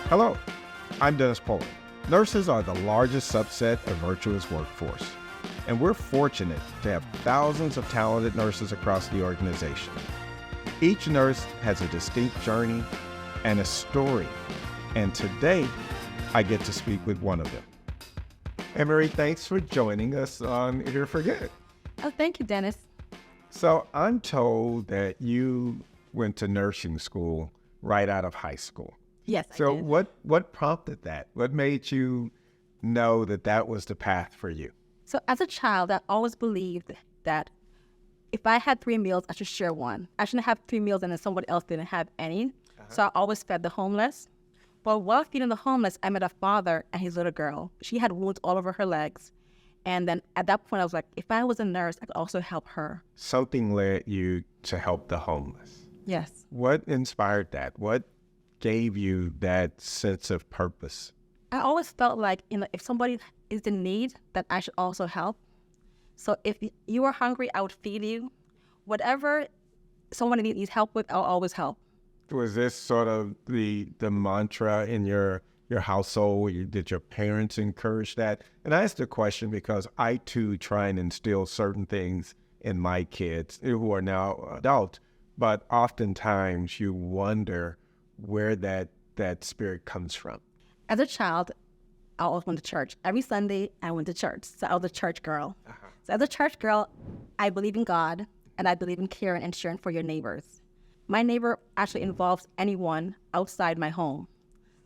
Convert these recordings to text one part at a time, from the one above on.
Hello, I'm Dennis Pullin. Nurses are the largest subset of Virtua's workforce, and we're fortunate to have thousands of talented nurses across the organization. Each nurse has a distinct journey and a story, and today I get to speak with one of them. Emery, thanks for joining us on Here for Good. Oh, thank you, Dennis. So I'm told that you went to nursing school right out of high school. Yes, So I did. what prompted that? What made you know that that was the path for you? So as a child, I always believed that if I had 3 meals, I should share one. I shouldn't have 3 meals and then somebody else didn't have any. So I always fed the homeless. But while feeding the homeless, I met a father and his little girl. She had wounds all over her legs. And then at that point, I was like, if I was a nurse, I could also help her. Something led you to help the homeless. Yes. What inspired that? What gave you that sense of purpose? I always felt like, if somebody is in need, that I should also help. So if you are hungry, I would feed you. Whatever someone needs help with, I'll always help. Was this sort of the mantra in your household? Did your parents encourage that? And I asked the question because I too try and instill certain things in my kids who are now adults, but oftentimes you wonder where that spirit comes from. As a child, I always went to church. Every Sunday, I went to church. So I was a church girl. So as a church girl, I believe in God, and I believe in caring and sharing for your neighbors. My neighbor actually involves anyone outside my home.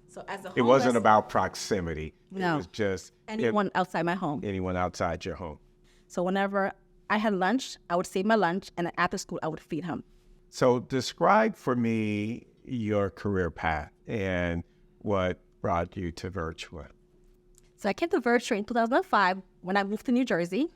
So as a homeless, It wasn't about proximity. No. It was just anyone outside my home. anyone outside your home. So whenever I had lunch, I would save my lunch, and then after school, I would feed him. So describe for me your career path and what brought you to Virtua. So I came to Virtua in 2005 when I moved to New Jersey.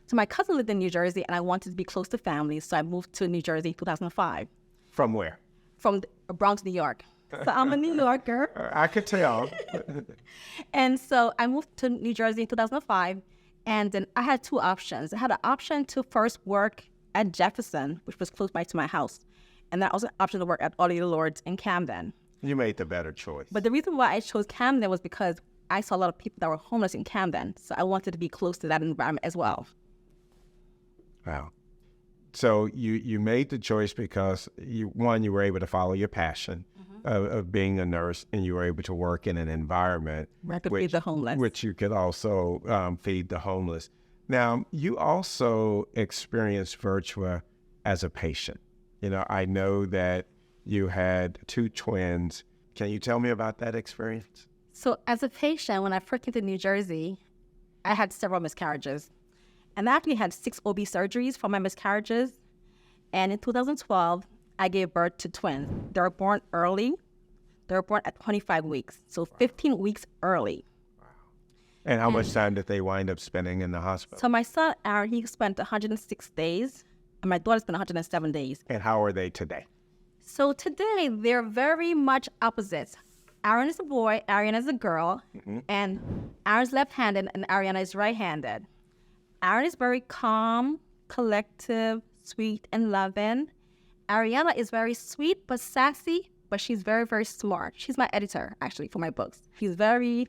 So my cousin lived in New Jersey, and I wanted to be close to family, so I moved to New Jersey in 2005. From where? From the Bronx, New York. So I'm a New Yorker. I could tell. And so I moved to New Jersey in 2005, and then I had 2 options. I had an option to first work at Jefferson, which was close by to my house, and then also an option to work at Lourdes in Camden. You made the better choice. But the reason why I chose Camden was because I saw a lot of people that were homeless in Camden, so I wanted to be close to that environment as well. Wow. So you made the choice because you were able to follow your passion of being a nurse, and you were able to work in an environment Where I could feed the homeless. which you could also feed the homeless. Now, you also experienced Virtua as a patient. You know, I know that you had 2 twins. Can you tell me about that experience? So as a patient, when I first came to New Jersey, I had several miscarriages. And I actually had 6 OB surgeries for my miscarriages. And in 2012, I gave birth to twins. They were born early. They were born at 25 weeks, so 15 weeks early. And how much time did they wind up spending in the hospital? So my son, Aaron, he spent 106 days, and my daughter spent 107 days. And how are they today? So today, they're very much opposites. Aaron is a boy, Ariana is a girl, and Aaron's left-handed and Ariana is right-handed. Aaron is very calm, collective, sweet, and loving. Ariana is very sweet but sassy, but she's very, very smart. She's my editor, actually, for my books. She's very,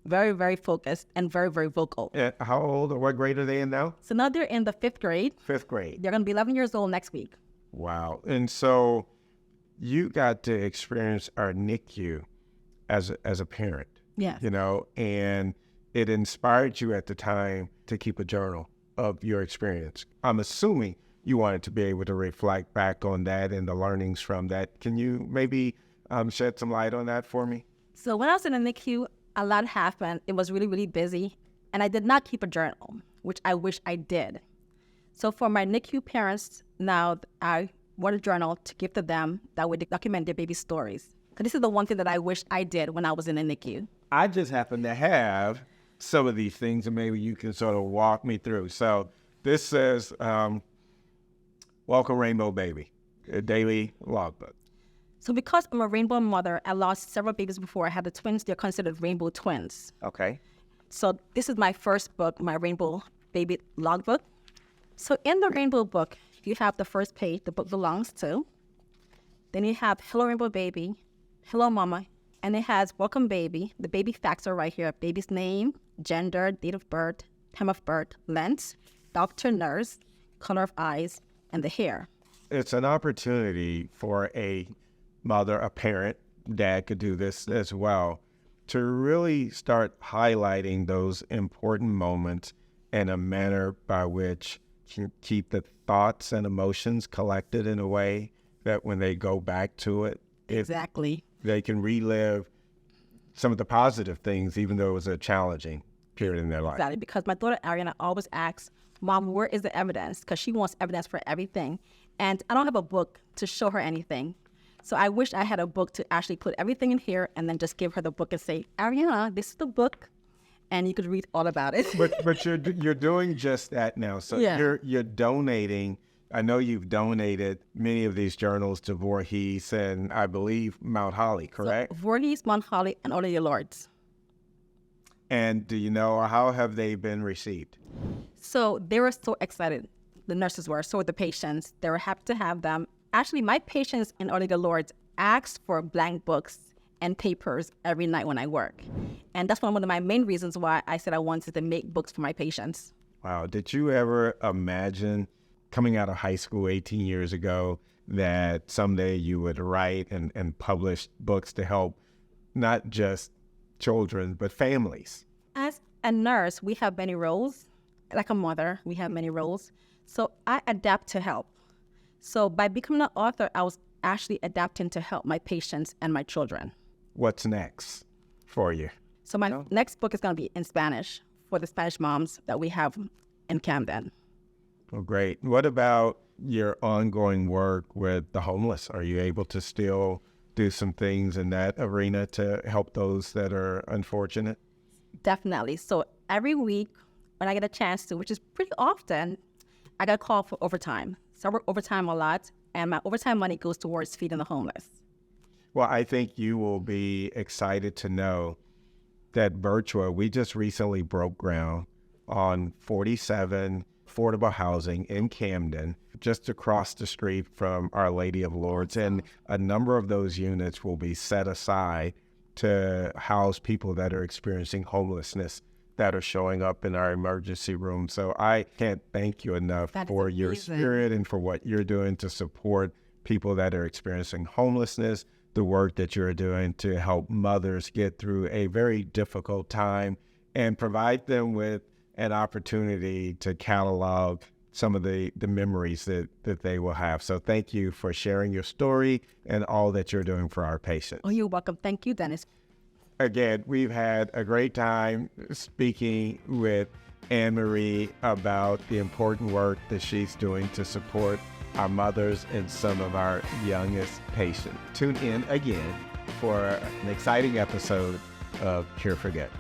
very, very focused and very, very vocal. How old or what grade are they in now? So now they're in the 5th grade. 5th grade. They're going to be 11 years old next week. Wow. And so you got to experience our NICU as a parent. Yes. You know, and it inspired you at the time to keep a journal of your experience. I'm assuming you wanted to be able to reflect back on that and the learnings from that. Can you maybe shed some light on that for me? So when I was in the NICU, a lot happened. It was really, really busy. And I did not keep a journal, which I wish I did. So for my NICU parents, now I want a journal to give to them that would document their baby stories. Because this is the one thing that I wish I did when I was in the NICU. I just happen to have some of these things, and maybe you can sort of walk me through. So this says, welcome Rainbow Baby, a daily logbook. So because I'm a rainbow mother, I lost several babies before I had the twins. They're considered rainbow twins. Okay. So this is my first book, my Rainbow Baby Logbook. So in the Rainbow book, you have the first page the book belongs to. Then you have Hello Rainbow Baby, Hello Mama, And it has welcome baby. The baby facts are right here. Baby's name, gender, date of birth, time of birth, length, doctor, nurse, color of eyes, and the hair. It's an opportunity for a mother, a parent, dad could do this as well, to really start highlighting those important moments in a manner by which can keep the thoughts and emotions collected in a way that when they go back to it, Exactly. they can relive some of the positive things, even though it was a challenging period in their life. Exactly, because my daughter Ariana always asks, Mom, where is the evidence? Because she wants evidence for everything. And I don't have a book to show her anything. So I wish I had a book to actually put everything in here and then just give her the book and say, Ariana, this is the book, and you could read all about it. But you're doing just that now. So Yeah. you're donating. I know you've donated many of these journals to Voorhees and I believe Mount Holly, correct? So, Voorhees, Mount Holly, and all of your Lourdes. And do you know how have they been received? So they were so excited. The nurses were, so were the patients. They were happy to have them. Actually, my patients in Orlando Lourdes asked for blank books and papers every night when I work. And that's one of my main reasons why I said I wanted to make books for my patients. Wow. Did you ever imagine coming out of high school 18 years ago that someday you would write and publish books to help not just children, but families? As a nurse, we have many roles. Like a mother, we have many roles. So I adapt to help. So by becoming an author, I was actually adapting to help my patients and my children. What's next for you? So my next book is going to be in Spanish for the Spanish moms that we have in Camden. Well, great. What about your ongoing work with the homeless? Are you able to still do some things in that arena to help those that are unfortunate? Definitely. So every week when I get a chance to, which is pretty often, I got called for overtime. So I work overtime a lot, and my overtime money goes towards feeding the homeless. Well, I think you will be excited to know that Virtua, we just recently broke ground on 47 affordable housing in Camden, just across the street from Our Lady of Lourdes. And a number of those units will be set aside to house people that are experiencing homelessness that are showing up in our emergency room. So I can't thank you enough for your spirit and for what you're doing to support people that are experiencing homelessness, the work that you're doing to help mothers get through a very difficult time and provide them with an opportunity to catalog some of the memories that they will have. So thank you for sharing your story and all that you're doing for our patients. Oh, you're welcome. Thank you, Dennis. Again, we've had a great time speaking with Anne-Marie about the important work that she's doing to support our mothers and some of our youngest patients. Tune in again for an exciting episode of Cure for Good.